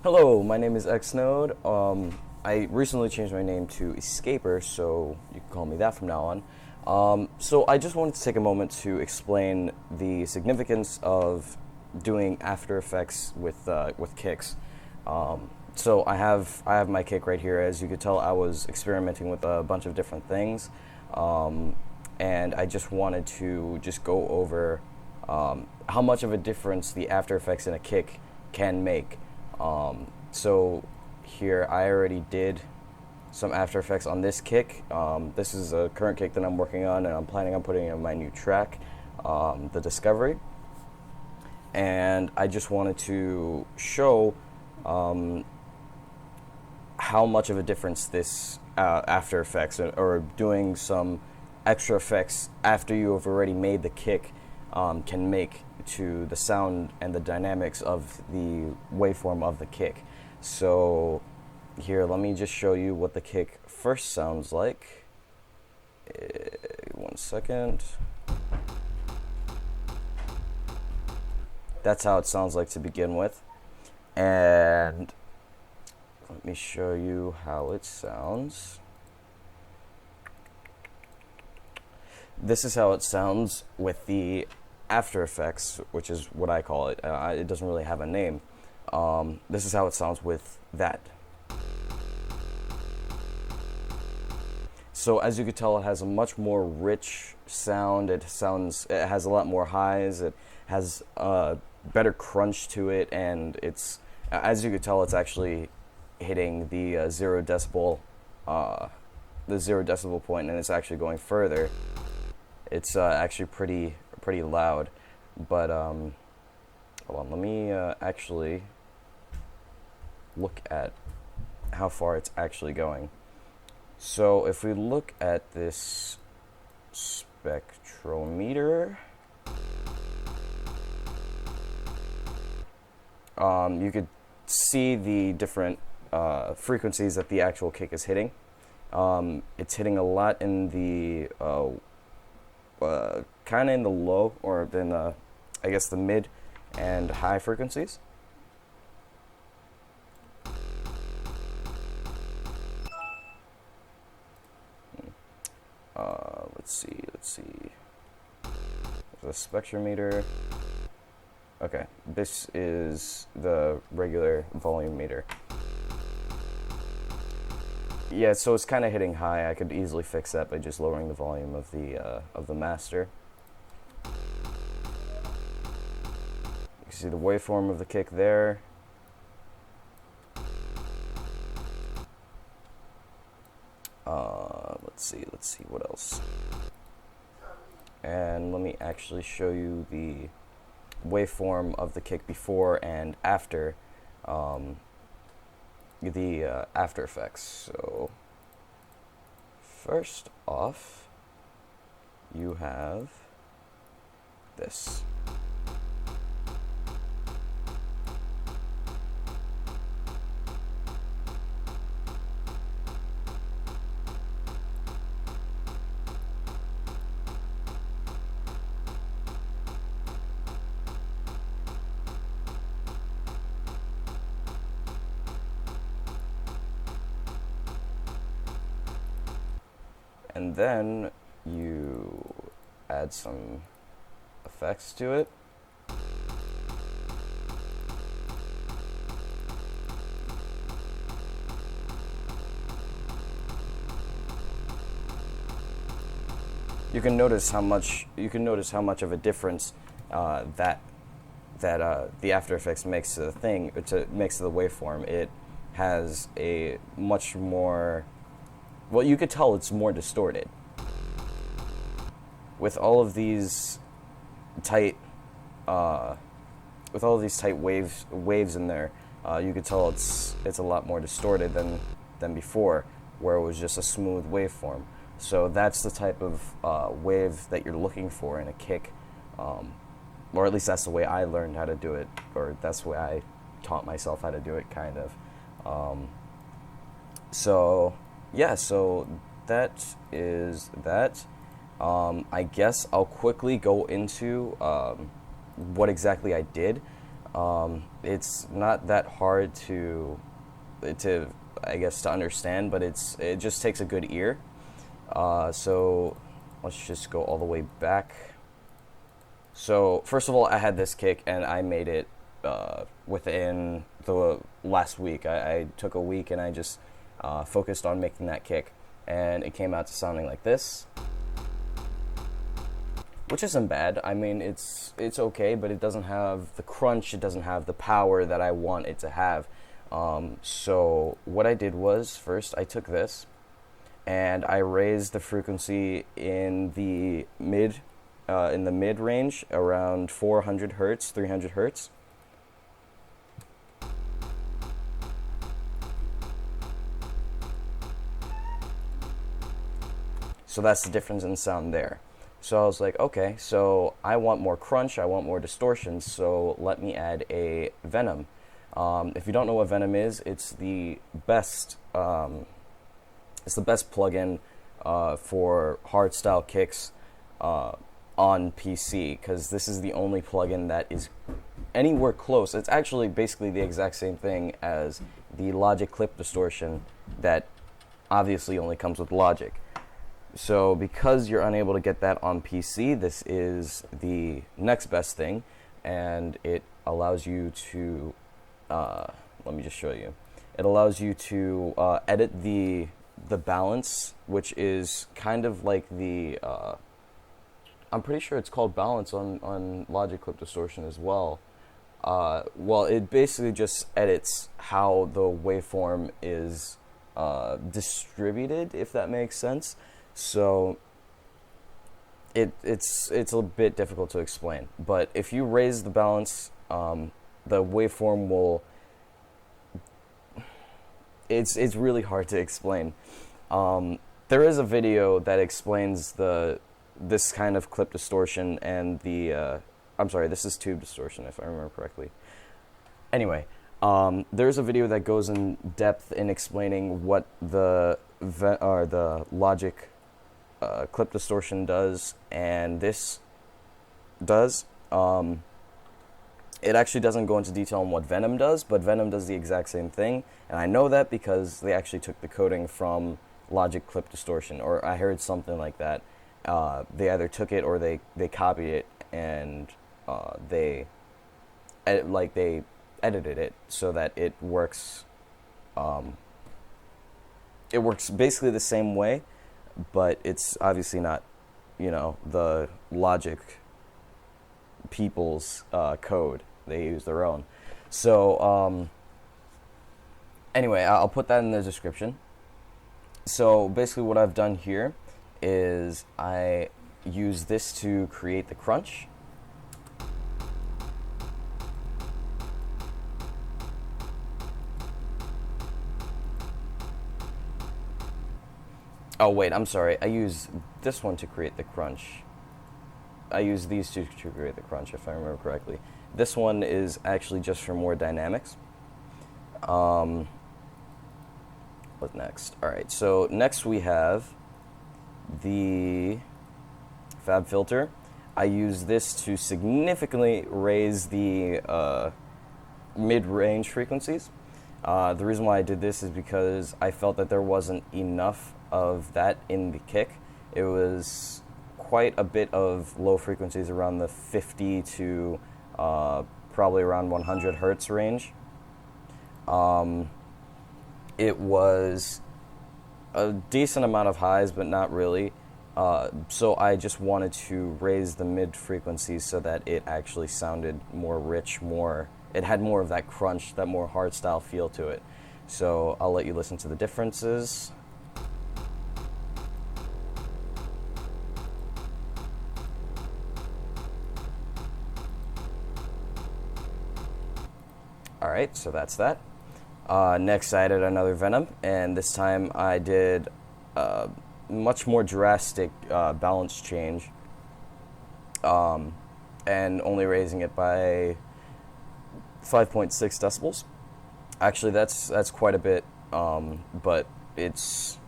Hello, my name is Xnode. I recently changed my name to Escaper, so you can call me that from now on. So I just wanted to take a moment to explain the significance of doing After Effects with kicks. So I have my kick right here. As you could tell, I was experimenting with a bunch of different things, and I just wanted to just go over how much of a difference the After Effects in a kick can make. So here I already did some After Effects on this kick. This is a current kick that I'm working on, and I'm planning on putting in my new track, the Discovery. And I just wanted to show how much of a difference this After Effects or doing some extra effects after you have already made the kick can make to the sound and the dynamics of the waveform of the kick. So here, let me just show you what the kick first sounds like. One second. That's how it sounds like to begin with. And let me show you how it sounds. This is how it sounds with the After Effects, which is what I call it. It doesn't really have a name. This is how it sounds with that. So as you can tell, it has a much more rich sound. It has a lot more highs. It has a better crunch to it, and as you can tell, it's actually hitting the 0 decibel point, and it's actually going further. It's actually pretty loud, but hold on, let me actually look at how far it's actually going. So if we look at this spectrometer, you could see the different frequencies that the actual kick is hitting. It's hitting a lot in the kind of in the low, or in the, I guess, the mid and high frequencies. Let's see. There's a spectrometer. Okay, this is the regular volume meter. Yeah, so it's kind of hitting high. I could easily fix that by just lowering the volume of the master. You can see the waveform of the kick there. Let's see what else. And let me actually show you the waveform of the kick before and after the After Effects. So first off, you have this. And then you add some effects to it. You can notice how much of a difference that the After Effects makes to the thing, makes to the waveform. It has a much more, well, you could tell it's more distorted. With all of these tight waves in there, you could tell it's a lot more distorted than before, where it was just a smooth waveform. So that's the type of wave that you're looking for in a kick, or at least that's the way I learned how to do it, or that's the way I taught myself how to do it, kind of. So yeah, so that is that. I guess I'll quickly go into what exactly I did. It's not that hard to I guess to understand, but it just takes a good ear. So let's just go all the way back. So first of all, I had this kick and I made it within the last week. I took a week and I just focused on making that kick, and it came out to sounding like this, which isn't bad. I mean, it's okay, but it doesn't have the crunch, it doesn't have the power that I want it to have. So what I did was, first I took this and I raised the frequency in the mid range, around 400 hertz, 300 hertz. So that's the difference in sound there. So I was like, okay, so I want more crunch, I want more distortion, so let me add a Venom. If you don't know what Venom is, it's the best plugin for hardstyle kicks on PC, because this is the only plugin that is anywhere close. It's actually basically the exact same thing as the Logic clip distortion that obviously only comes with Logic. So because you're unable to get that on PC, this is the next best thing, and it allows you to let me just show you. It allows you to edit the balance, which is kind of like the I'm pretty sure it's called balance on Logic clip distortion as well. Well, it basically just edits how the waveform is distributed, if that makes sense. So it's a bit difficult to explain, but if you raise the balance, the waveform will. It's really hard to explain. There is a video that explains this kind of clip distortion and the I'm sorry, this is tube distortion if I remember correctly. Anyway, there's a video that goes in depth in explaining what the Logic clip distortion does, and this does. It actually doesn't go into detail on what Venom does, but Venom does the exact same thing, and I know that because they actually took the coding from Logic clip distortion, or I heard something like that. They either took it or they copied it, and they edited it so that it works. It works basically the same way, but it's obviously not, the Logic people's code. They use their own. So anyway, I'll put that in the description. So basically what I've done here is I use this to create the crunch. Oh wait, I'm sorry. I use this one to create the crunch. I use these two to create the crunch, if I remember correctly. This one is actually just for more dynamics. What next? Alright, so next we have the Fab filter. I use this to significantly raise the mid-range frequencies. The reason why I did this is because I felt that there wasn't enough of that in the kick. It was quite a bit of low frequencies, around the 50 to probably around 100 hertz range. It was a decent amount of highs, but not really. So I just wanted to raise the mid frequencies so that it actually sounded more rich, it had more of that crunch, that more hardstyle feel to it. So I'll let you listen to the differences. Alright, so that's that. Next I added another Venom, and this time I did much more drastic balance change, and only raising it by 5.6 decibels. Actually, that's quite a bit, but it's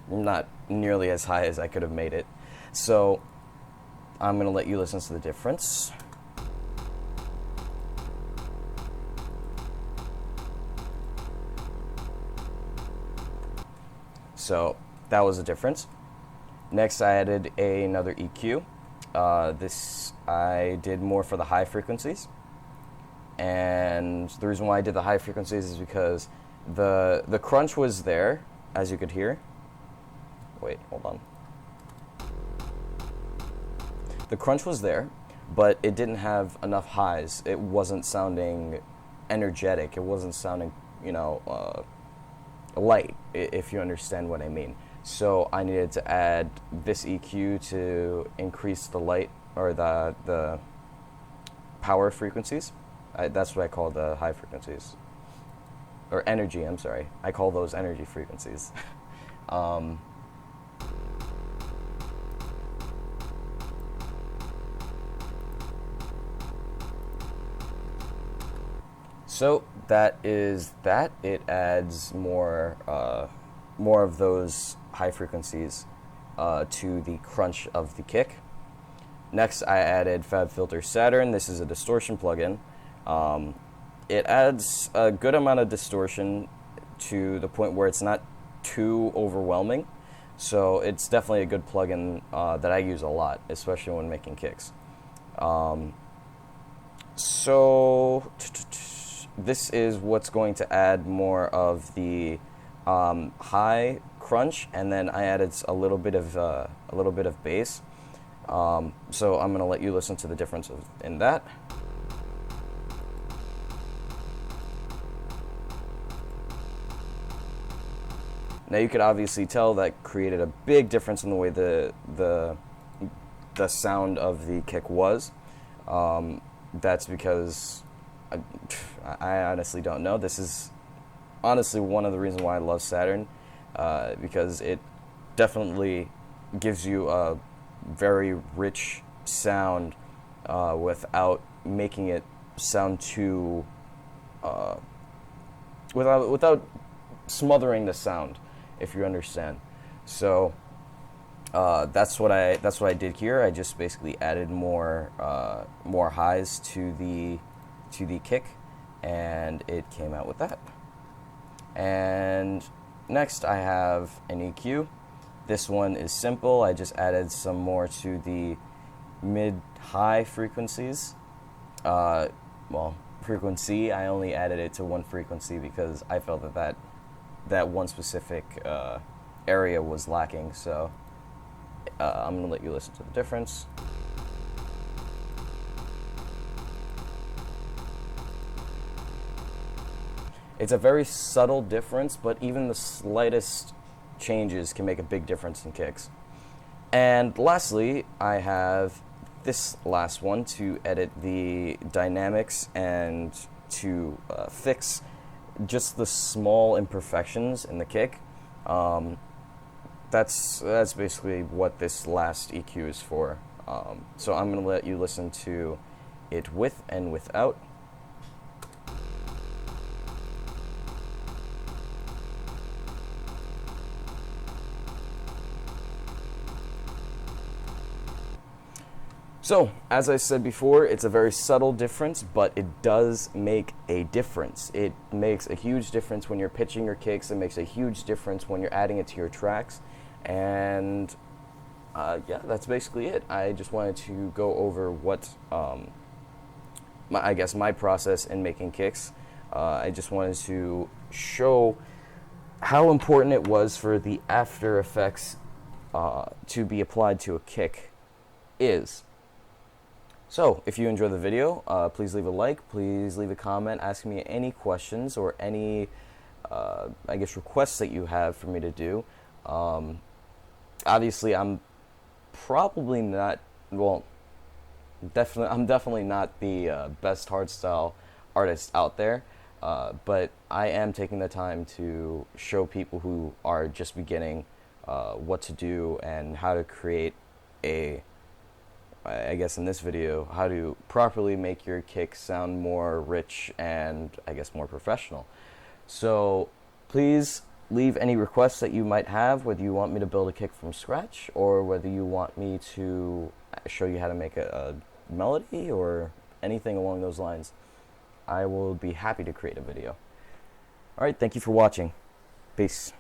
not nearly as high as I could have made it. So I'm going to let you listen to the difference. So that was a difference. Next, I added another EQ. This I did more for the high frequencies. And the reason why I did the high frequencies is because the crunch was there, as you could hear. Wait, hold on. The crunch was there, but it didn't have enough highs. It wasn't sounding energetic. It wasn't sounding, light, if you understand what I mean. So I needed to add this EQ to increase the light, or the power frequencies. That's what I call the high frequencies. Or energy, I'm sorry. I call those energy frequencies. So that is that. It adds more of those high frequencies to the crunch of the kick. Next, I added FabFilter Saturn. This is a distortion plugin. It adds a good amount of distortion to the point where it's not too overwhelming. So it's definitely a good plugin that I use a lot, especially when making kicks. So this is what's going to add more of the high crunch, and then I added a little bit of bass. So I'm going to let you listen to the difference in that. Now you could obviously tell that created a big difference in the way the sound of the kick was. That's because I honestly don't know. This is honestly one of the reasons why I love Saturn, because it definitely gives you a very rich sound without making it sound too without smothering the sound, if you understand. So that's what I did here. I just basically added more highs to the kick, and it came out with that. And next I have an EQ. This one is simple. I just added some more to the mid-high frequencies. Frequency, I only added it to one frequency because I felt that one specific area was lacking. So I'm going to let you listen to the difference. It's a very subtle difference, but even the slightest changes can make a big difference in kicks. And lastly, I have this last one to edit the dynamics and to fix just the small imperfections in the kick. That's basically what this last EQ is for. So I'm going to let you listen to it with and without. So, as I said before, it's a very subtle difference, but it does make a difference. It makes a huge difference when you're pitching your kicks. It makes a huge difference when you're adding it to your tracks. And yeah, that's basically it. I just wanted to go over what, my process in making kicks. I just wanted to show how important it was for the After Effects to be applied to a kick is. So, if you enjoyed the video, please leave a like, please leave a comment asking me any questions or any, requests that you have for me to do. Obviously, I'm probably not, I'm definitely not the best hardstyle artist out there, but I am taking the time to show people who are just beginning what to do and how to create in this video, how to properly make your kick sound more rich and, more professional. So please leave any requests that you might have, whether you want me to build a kick from scratch or whether you want me to show you how to make a melody or anything along those lines. I will be happy to create a video. Alright, thank you for watching. Peace.